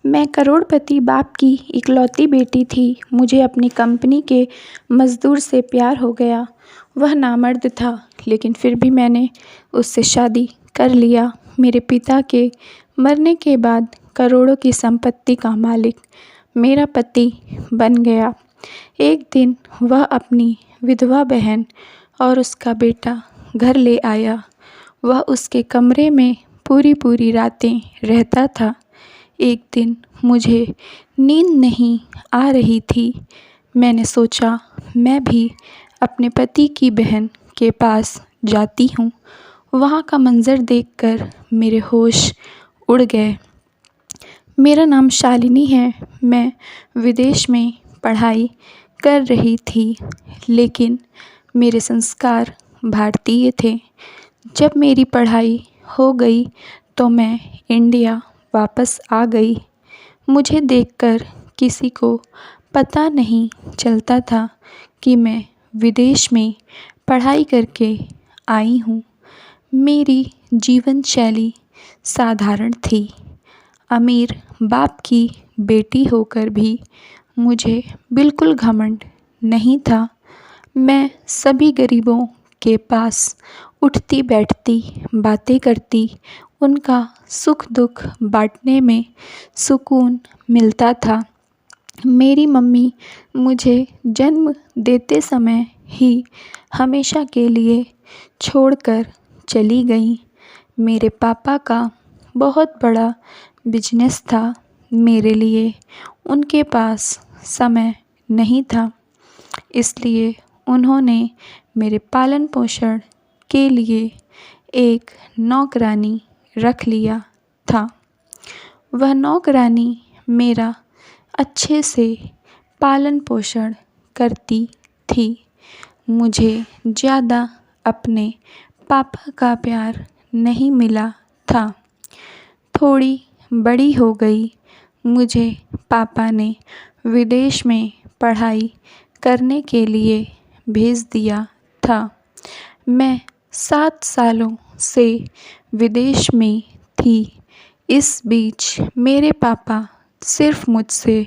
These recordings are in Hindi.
मैं करोड़पति बाप की इकलौती बेटी थी। मुझे अपनी कंपनी के मज़दूर से प्यार हो गया। वह नामर्द था, लेकिन फिर भी मैंने उससे शादी कर लिया। मेरे पिता के मरने के बाद करोड़ों की संपत्ति का मालिक मेरा पति बन गया। एक दिन वह अपनी विधवा बहन और उसका बेटा घर ले आया। वह उसके कमरे में पूरी रातें रहता था। एक दिन मुझे नींद नहीं आ रही थी। मैंने सोचा मैं भी अपने पति की बहन के पास जाती हूँ। वहाँ का मंज़र देखकर मेरे होश उड़ गए। मेरा नाम शालिनी है। मैं विदेश में पढ़ाई कर रही थी, लेकिन मेरे संस्कार भारतीय थे। जब मेरी पढ़ाई हो गई तो मैं इंडिया वापस आ गई। मुझे देखकर किसी को पता नहीं चलता था कि मैं विदेश में पढ़ाई करके आई हूँ। मेरी जीवन शैली साधारण थी। अमीर बाप की बेटी होकर भी मुझे बिल्कुल घमंड नहीं था। मैं सभी गरीबों के पास उठती बैठती, बातें करती। उनका सुख दुख बांटने में सुकून मिलता था। मेरी मम्मी मुझे जन्म देते समय ही हमेशा के लिए छोड़कर चली गईं। मेरे पापा का बहुत बड़ा बिजनेस था। मेरे लिए उनके पास समय नहीं था, इसलिए उन्होंने मेरे पालन पोषण के लिए एक नौकरानी रख लिया था। वह नौकरानी मेरा अच्छे से पालन पोषण करती थी। मुझे ज़्यादा अपने पापा का प्यार नहीं मिला था। थोड़ी बड़ी हो गई, मुझे पापा ने विदेश में पढ़ाई करने के लिए भेज दिया था। मैं 7 सालों से विदेश में थी। इस बीच मेरे पापा सिर्फ़ मुझसे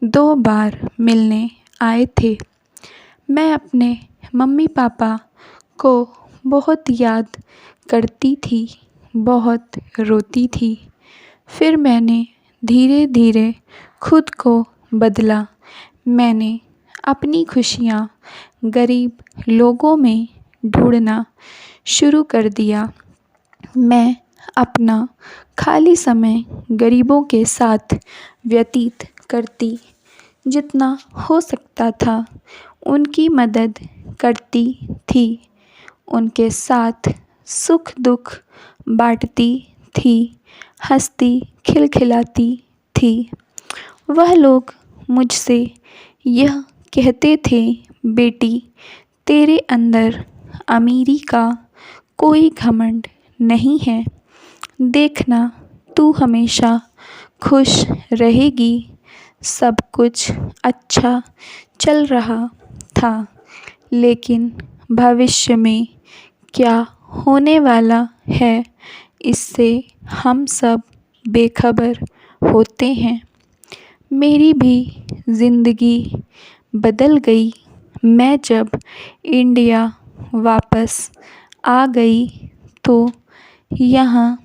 2 बार मिलने आए थे। मैं अपने मम्मी पापा को बहुत याद करती थी, बहुत रोती थी। फिर मैंने धीरे धीरे खुद को बदला। मैंने अपनी खुशियाँ गरीब लोगों में ढूँढना शुरू कर दिया। मैं अपना खाली समय गरीबों के साथ व्यतीत करती। जितना हो सकता था उनकी मदद करती थी। उनके साथ सुख दुख बांटती थी, हंसती खिलखिलाती थी। वह लोग मुझसे यह कहते थे, बेटी तेरे अंदर अमीरी का कोई घमंड नहीं है। देखना तू हमेशा खुश रहेगी। सब कुछ अच्छा चल रहा था, लेकिन भविष्य में क्या होने वाला है इससे हम सब बेखबर होते हैं। मेरी भी ज़िंदगी बदल गई। मैं जब इंडिया वापस आ गई तो यहाँ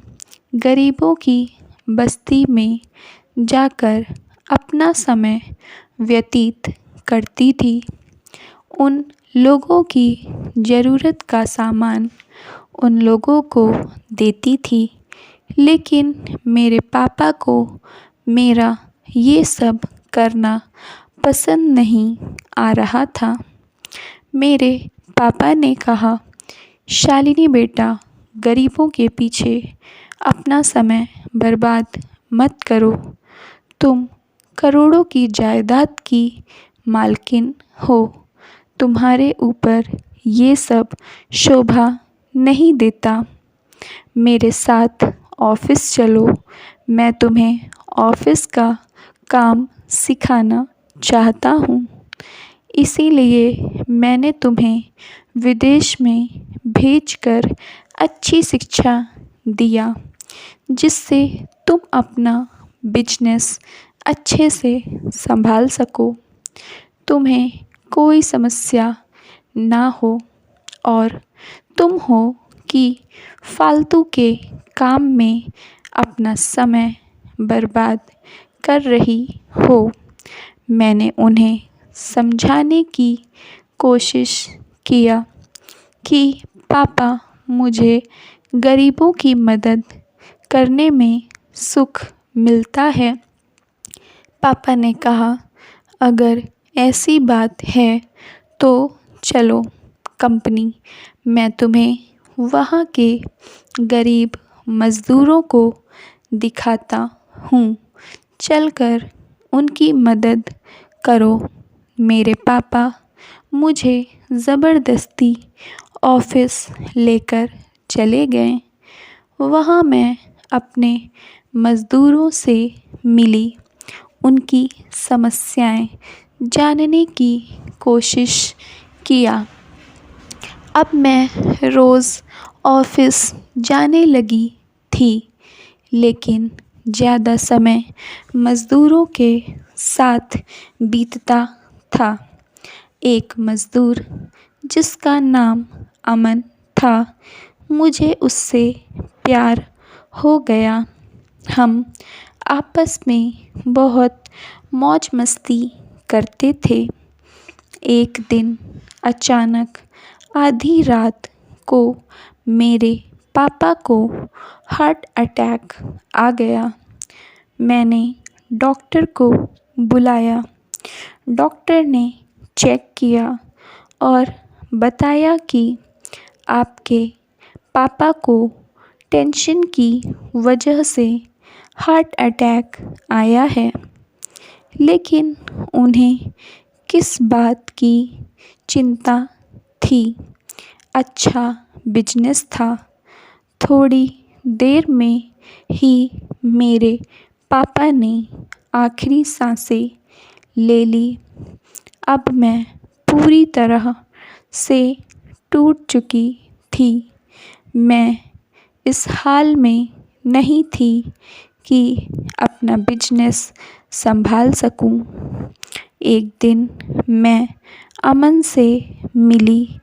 गरीबों की बस्ती में जाकर अपना समय व्यतीत करती थी। उन लोगों की ज़रूरत का सामान उन लोगों को देती थी, लेकिन मेरे पापा को मेरा ये सब करना पसंद नहीं आ रहा था। मेरे पापा ने कहा, शालिनी बेटा, गरीबों के पीछे अपना समय बर्बाद मत करो। तुम करोड़ों की जायदाद की मालकिन हो। तुम्हारे ऊपर ये सब शोभा नहीं देता। मेरे साथ ऑफ़िस चलो। मैं तुम्हें ऑफ़िस का काम सिखाना चाहता हूँ। इसीलिए मैंने तुम्हें विदेश में भेजकर अच्छी शिक्षा दिया, जिससे तुम अपना बिजनेस अच्छे से संभाल सको, तुम्हें कोई समस्या ना हो और तुम हो कि फालतू के काम में अपना समय बर्बाद कर रही हो। मैंने उन्हें समझाने की कोशिश किया कि पापा, मुझे गरीबों की मदद करने में सुख मिलता है। पापा ने कहा, अगर ऐसी बात है तो चलो कंपनी, मैं तुम्हें वहाँ के गरीब मज़दूरों को दिखाता हूँ, चलकर उनकी मदद करो। मेरे पापा मुझे ज़बरदस्ती ऑफ़िस लेकर चले गए। वहाँ मैं अपने मज़दूरों से मिली, उनकी समस्याएं जानने की कोशिश किया। अब मैं रोज़ ऑफ़िस जाने लगी थी, लेकिन ज़्यादा समय मज़दूरों के साथ बीतता था। एक मज़दूर जिसका नाम अमन था, मुझे उससे प्यार हो गया। हम आपस में बहुत मौज मस्ती करते थे। एक दिन अचानक आधी रात को मेरे पापा को हार्ट अटैक आ गया। मैंने डॉक्टर को बुलाया। डॉक्टर ने चेक किया और बताया कि आपके पापा को टेंशन की वजह से हार्ट अटैक आया है। लेकिन उन्हें किस बात की चिंता थी? अच्छा बिजनेस था। थोड़ी देर में ही मेरे पापा ने आखिरी सांसें ले ली। अब मैं पूरी तरह से टूट चुकी थी। मैं इस हाल में नहीं थी कि अपना बिजनेस संभाल सकूं। एक दिन मैं अमन से मिली।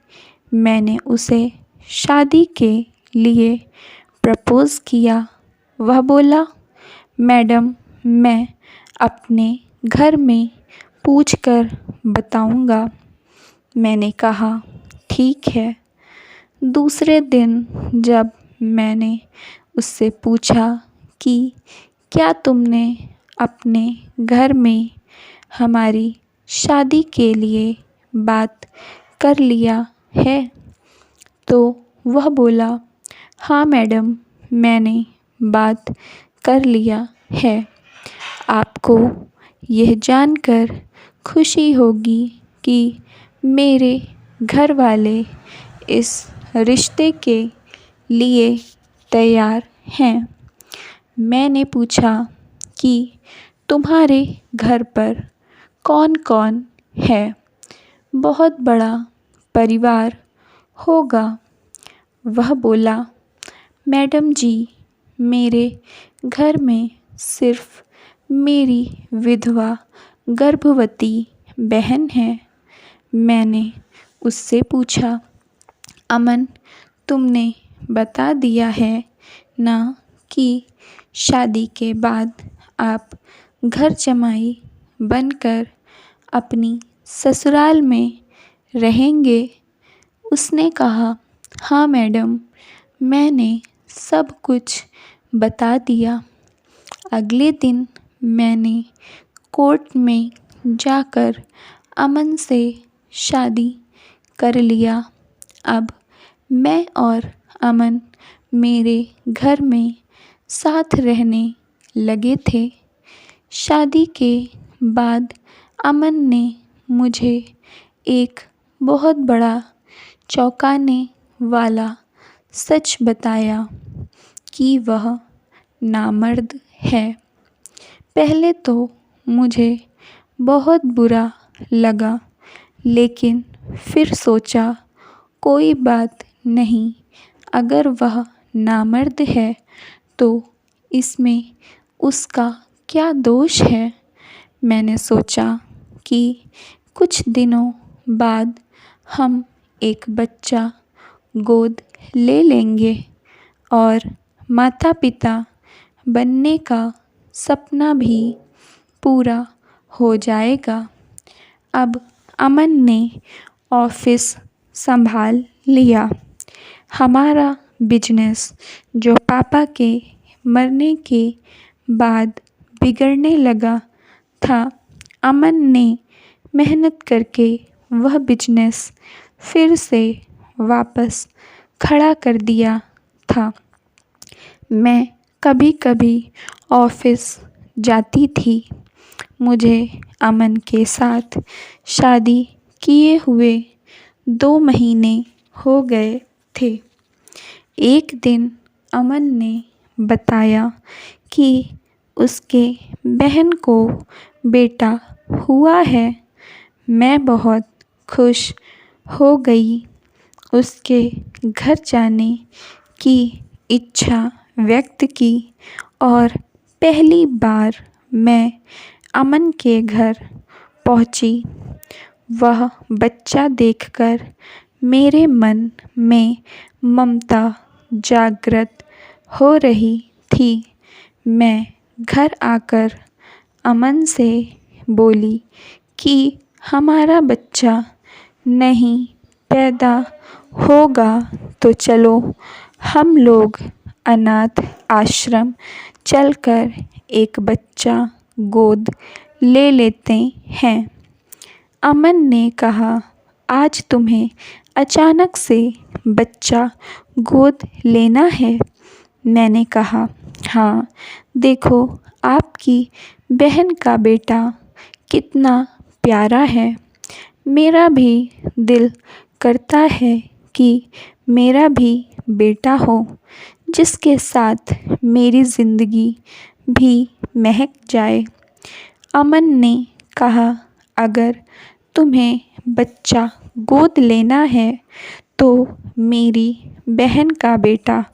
मैंने उसे शादी के लिए प्रपोज़ किया। वह बोला, मैडम, मैं अपने घर में पूछ कर बताऊंगा। मैंने कहा, ठीक है। दूसरे दिन जब मैंने उससे पूछा कि क्या तुमने अपने घर में हमारी शादी के लिए बात कर लिया है, तो वह बोला, हाँ मैडम, मैंने बात कर लिया है। आपको यह जानकर खुशी होगी कि मेरे घर वाले इस रिश्ते के लिए तैयार हैं। मैंने पूछा कि तुम्हारे घर पर कौन कौन है? बहुत बड़ा परिवार होगा। वह बोला, मैडम जी, मेरे घर में सिर्फ मेरी विधवा गर्भवती बहन है। मैंने उससे पूछा, अमन, तुमने बता दिया है ना कि शादी के बाद आप घर जमाई बनकर अपनी ससुराल में रहेंगे? उसने कहा, हाँ मैडम, मैंने सब कुछ बता दिया। अगले दिन मैंने कोर्ट में जाकर अमन से शादी कर लिया। अब मैं और अमन मेरे घर में साथ रहने लगे थे। शादी के बाद अमन ने मुझे एक बहुत बड़ा चौंकाने वाला सच बताया कि वह नामर्द है। पहले तो मुझे बहुत बुरा लगा, लेकिन फिर सोचा कोई बात नहीं, अगर वह नामर्द है तो इसमें उसका क्या दोष है? मैंने सोचा कि कुछ दिनों बाद हम एक बच्चा गोद ले लेंगे और माता पिता बनने का सपना भी पूरा हो जाएगा। अब अमन ने ऑफिस संभाल लिया। हमारा बिजनेस जो पापा के मरने के बाद बिगड़ने लगा था, अमन ने मेहनत करके वह बिजनेस फिर से वापस खड़ा कर दिया था। मैं कभी कभी ऑफिस जाती थी। मुझे अमन के साथ शादी किए हुए 2 महीने हो गए थे। एक दिन अमन ने बताया कि उसके बहन को बेटा हुआ है। मैं बहुत खुश हो गई। उसके घर जाने की इच्छा व्यक्त की और पहली बार मैं अमन के घर पहुंची। वह बच्चा देखकर मेरे मन में ममता जागृत हो रही थी। मैं घर आकर अमन से बोली कि हमारा बच्चा नहीं पैदा होगा तो चलो हम लोग अनाथ आश्रम चलकर एक बच्चा गोद ले लेते हैं। अमन ने कहा, आज तुम्हें अचानक से बच्चा गोद लेना है? मैंने कहा, हाँ, देखो आपकी बहन का बेटा कितना प्यारा है। मेरा भी दिल करता है कि मेरा भी बेटा हो, जिसके साथ मेरी ज़िंदगी भी महक जाए। अमन ने कहा, अगर तुम्हें बच्चा गोद लेना है तो मेरी बहन का बेटा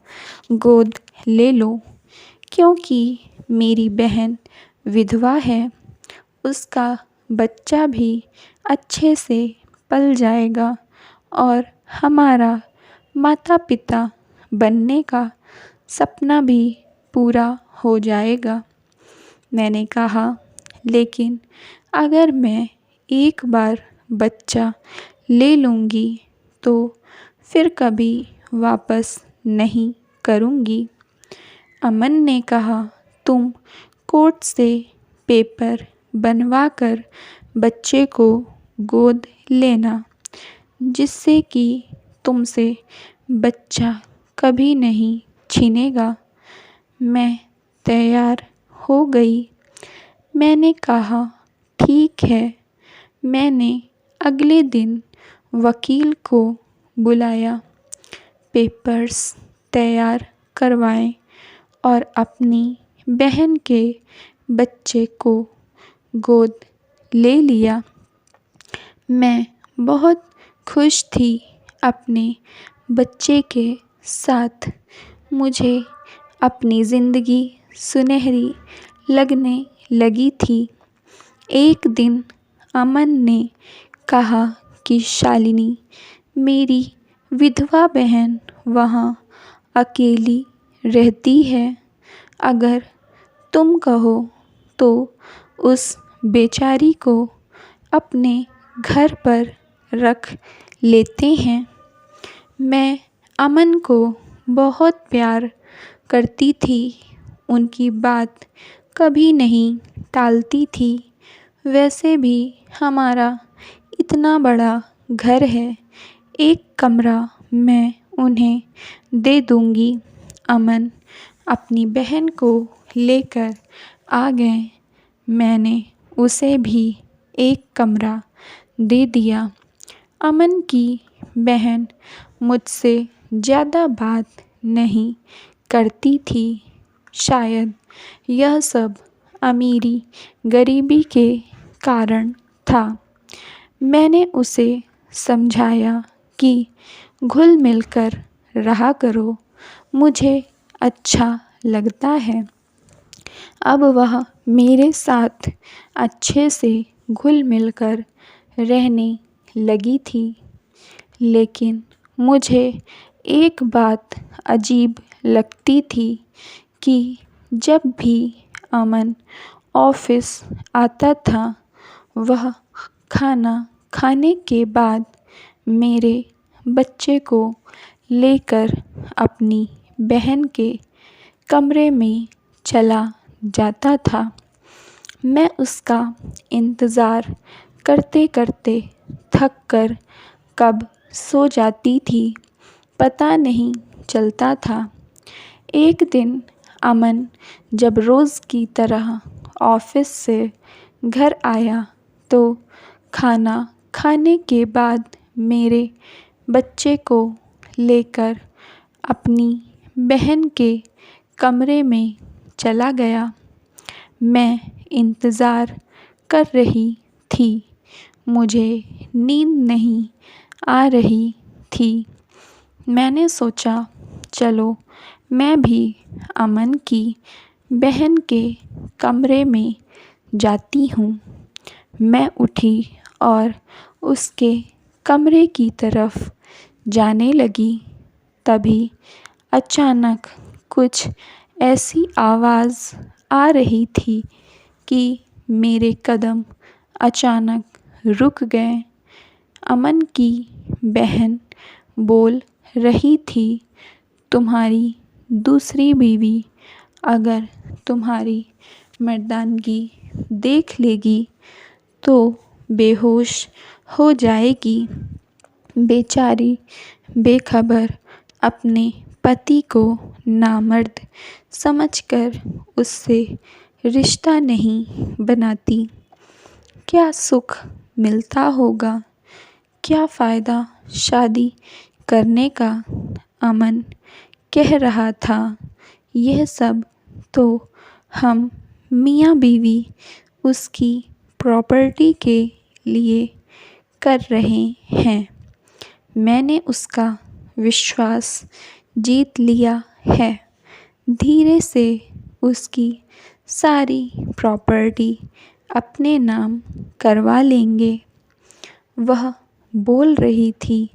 गोद ले लो, क्योंकि मेरी बहन विधवा है। उसका बच्चा भी अच्छे से पल जाएगा और हमारा माता पिता बनने का सपना भी पूरा हो जाएगा। मैंने कहा, लेकिन अगर मैं एक बार बच्चा ले लूँगी तो फिर कभी वापस नहीं करूँगी। अमन ने कहा, तुम कोर्ट से पेपर बनवा कर बच्चे को गोद लेना, जिससे कि तुमसे बच्चा कभी नहीं छीनेगा। मैं तैयार हो गई। मैंने कहा, ठीक है। मैंने अगले दिन वकील को बुलाया, पेपर्स तैयार करवाए और अपनी बहन के बच्चे को गोद ले लिया। मैं बहुत खुश थी अपने बच्चे के साथ। मुझे अपनी ज़िंदगी सुनहरी लगने लगी थी। एक दिन अमन ने कहा कि शालिनी, मेरी विधवा बहन वहाँ अकेली रहती है। अगर तुम कहो तो उस बेचारी को अपने घर पर रख लेते हैं। मैं अमन को बहुत प्यार करती थी। उनकी बात कभी नहीं टालती थी। वैसे भी हमारा इतना बड़ा घर है, एक कमरा मैं उन्हें दे दूँगी। अमन अपनी बहन को लेकर आ गए। मैंने उसे भी एक कमरा दे दिया। अमन की बहन मुझसे ज़्यादा बात नहीं करती थी। शायद यह सब अमीरी गरीबी के कारण था। मैंने उसे समझाया कि घुल मिलकर रहा करो, मुझे अच्छा लगता है। अब वह मेरे साथ अच्छे से घुल मिल कर रहने लगी थी। लेकिन मुझे एक बात अजीब लगती थी कि जब भी अमन ऑफ़िस आता था, वह खाना खाने के बाद मेरे बच्चे को लेकर अपनी बहन के कमरे में चला जाता था। मैं उसका इंतज़ार करते करते थक कर कब सो जाती थी, पता नहीं चलता था। एक दिन अमन जब रोज़ की तरह ऑफ़िस से घर आया तो खाना खाने के बाद मेरे बच्चे को लेकर अपनी बहन के कमरे में चला गया। मैं इंतज़ार कर रही थी। मुझे नींद नहीं आ रही थी। मैंने सोचा चलो मैं भी अमन की बहन के कमरे में जाती हूँ। मैं उठी और उसके कमरे की तरफ जाने लगी। तभी अचानक कुछ ऐसी आवाज़ आ रही थी कि मेरे कदम अचानक रुक गए। अमन की बहन बोल रही थी, तुम्हारी दूसरी बीवी अगर तुम्हारी मर्दानगी देख लेगी तो बेहोश हो जाएगी। बेचारी बेखबर अपने पति को नामर्द समझकर उससे रिश्ता नहीं बनाती। क्या सुख मिलता होगा, क्या फ़ायदा शादी करने का, अमन कह रहा था। यह सब तो हम मियाँ बीवी उसकी प्रॉपर्टी के लिए कर रहे हैं। मैंने उसका विश्वास जीत लिया है। धीरे से उसकी सारी प्रॉपर्टी अपने नाम करवा लेंगे। वह बोल रही थी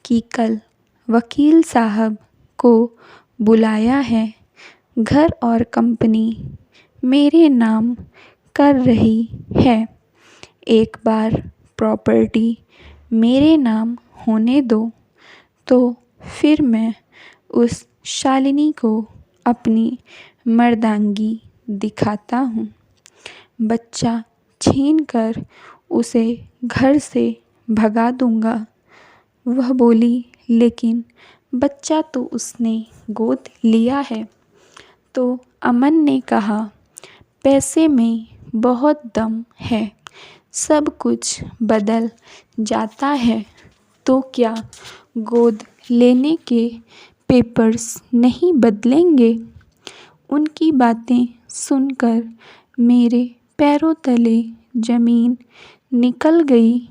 कि कल वकील साहब को बुलाया है। घर और कंपनी मेरे नाम कर रही है। एक बार प्रॉपर्टी मेरे नाम होने दो तो फिर मैं उस शालिनी को अपनी मर्दानगी दिखाता हूँ। बच्चा छीन कर उसे घर से भगा दूँगा। वह बोली, लेकिन बच्चा तो उसने गोद लिया है। तो अमन ने कहा, पैसे में बहुत दम है, सब कुछ बदल जाता है। तो क्या गोद लेने के पेपर्स नहीं बदलेंगे? उनकी बातें सुनकर मेरे पैरों तले ज़मीन निकल गई।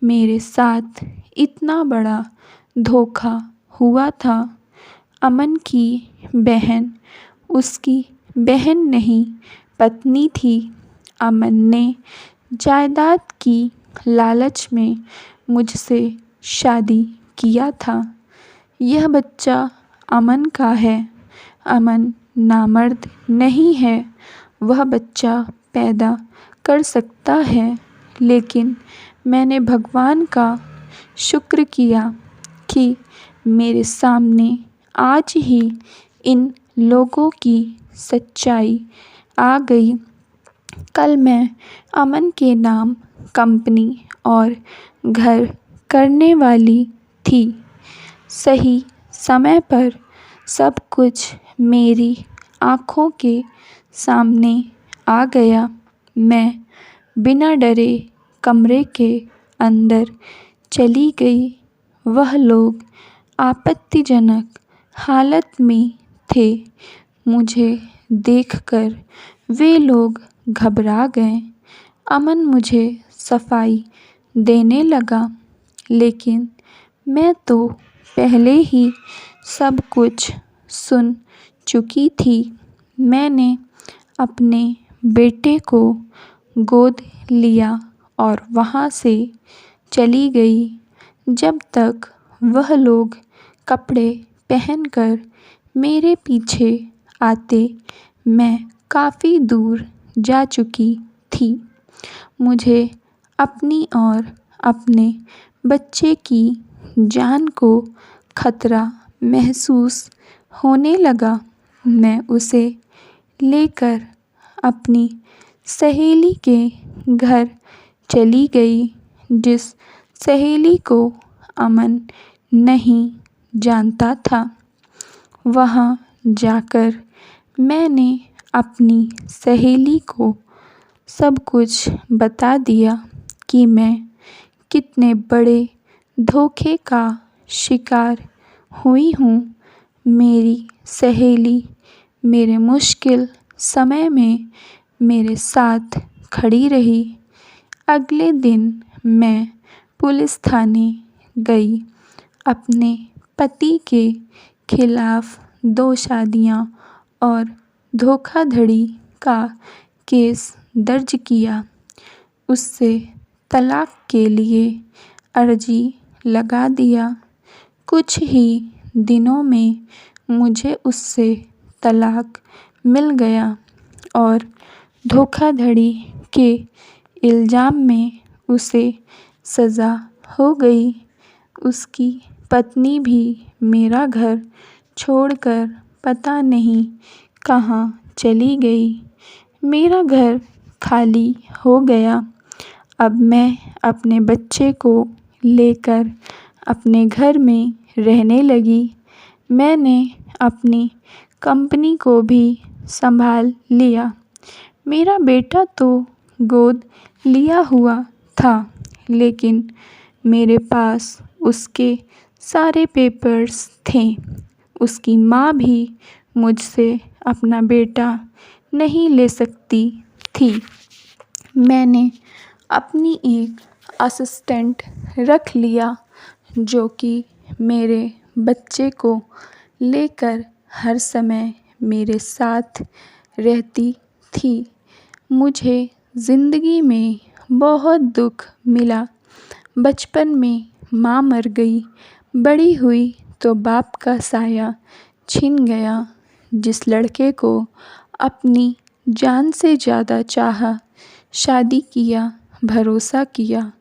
मेरे साथ इतना बड़ा धोखा हुआ था। अमन की बहन उसकी बहन नहीं, पत्नी थी। अमन ने जायदाद की लालच में मुझसे शादी किया था। यह बच्चा अमन का है। अमन नामर्द नहीं है। वह बच्चा पैदा कर सकता है। लेकिन मैंने भगवान का शुक्र किया कि मेरे सामने आज ही इन लोगों की सच्चाई आ गई। कल मैं अमन के नाम कंपनी और घर करने वाली थी। सही समय पर सब कुछ मेरी आँखों के सामने आ गया। मैं बिना डरे कमरे के अंदर चली गई। वह लोग आपत्तिजनक हालत में थे। मुझे देखकर वे लोग घबरा गए। अमन मुझे सफाई देने लगा, लेकिन मैं तो पहले ही सब कुछ सुन चुकी थी। मैंने अपने बेटे को गोद लिया और वहाँ से चली गई। जब तक वह लोग कपड़े पहनकर मेरे पीछे आते, मैं काफ़ी दूर जा चुकी थी। मुझे अपनी और अपने बच्चे की जान को खतरा महसूस होने लगा। मैं उसे लेकर अपनी सहेली के घर चली गई, जिस सहेली को अमन नहीं जानता था। वहाँ जाकर मैंने अपनी सहेली को सब कुछ बता दिया कि मैं कितने बड़े धोखे का शिकार हुई हूँ। मेरी सहेली मेरे मुश्किल समय में मेरे साथ खड़ी रही। अगले दिन मैं पुलिस थाने गई। अपने पति के खिलाफ़ 2 शादियाँ और धोखाधड़ी का केस दर्ज किया। उससे तलाक के लिए अर्जी लगा दिया। कुछ ही दिनों में मुझे उससे तलाक मिल गया और धोखाधड़ी के इल्ज़ाम में उसे सज़ा हो गई। उसकी पत्नी भी मेरा घर छोड़कर पता नहीं कहाँ चली गई। मेरा घर खाली हो गया। अब मैं अपने बच्चे को लेकर अपने घर में रहने लगी। मैंने अपनी कंपनी को भी संभाल लिया। मेरा बेटा तो गोद लिया हुआ था, लेकिन मेरे पास उसके सारे पेपर्स थे। उसकी माँ भी मुझसे अपना बेटा नहीं ले सकती थी। मैंने अपनी एक असिस्टेंट रख लिया, जो कि मेरे बच्चे को लेकर हर समय मेरे साथ रहती थी। मुझे ज़िंदगी में बहुत दुःख मिला। बचपन में माँ मर गई, बड़ी हुई तो बाप का साया छिन गया। जिस लड़के को अपनी जान से ज़्यादा चाहा, शादी किया, भरोसा किया,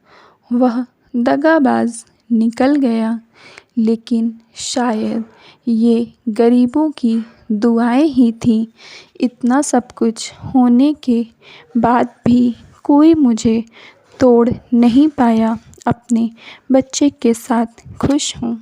वह दगाबाज निकल गया। लेकिन शायद ये गरीबों की दुआएं ही थीं। इतना सब कुछ होने के बाद भी कोई मुझे तोड़ नहीं पाया। अपने बच्चे के साथ खुश हूँ।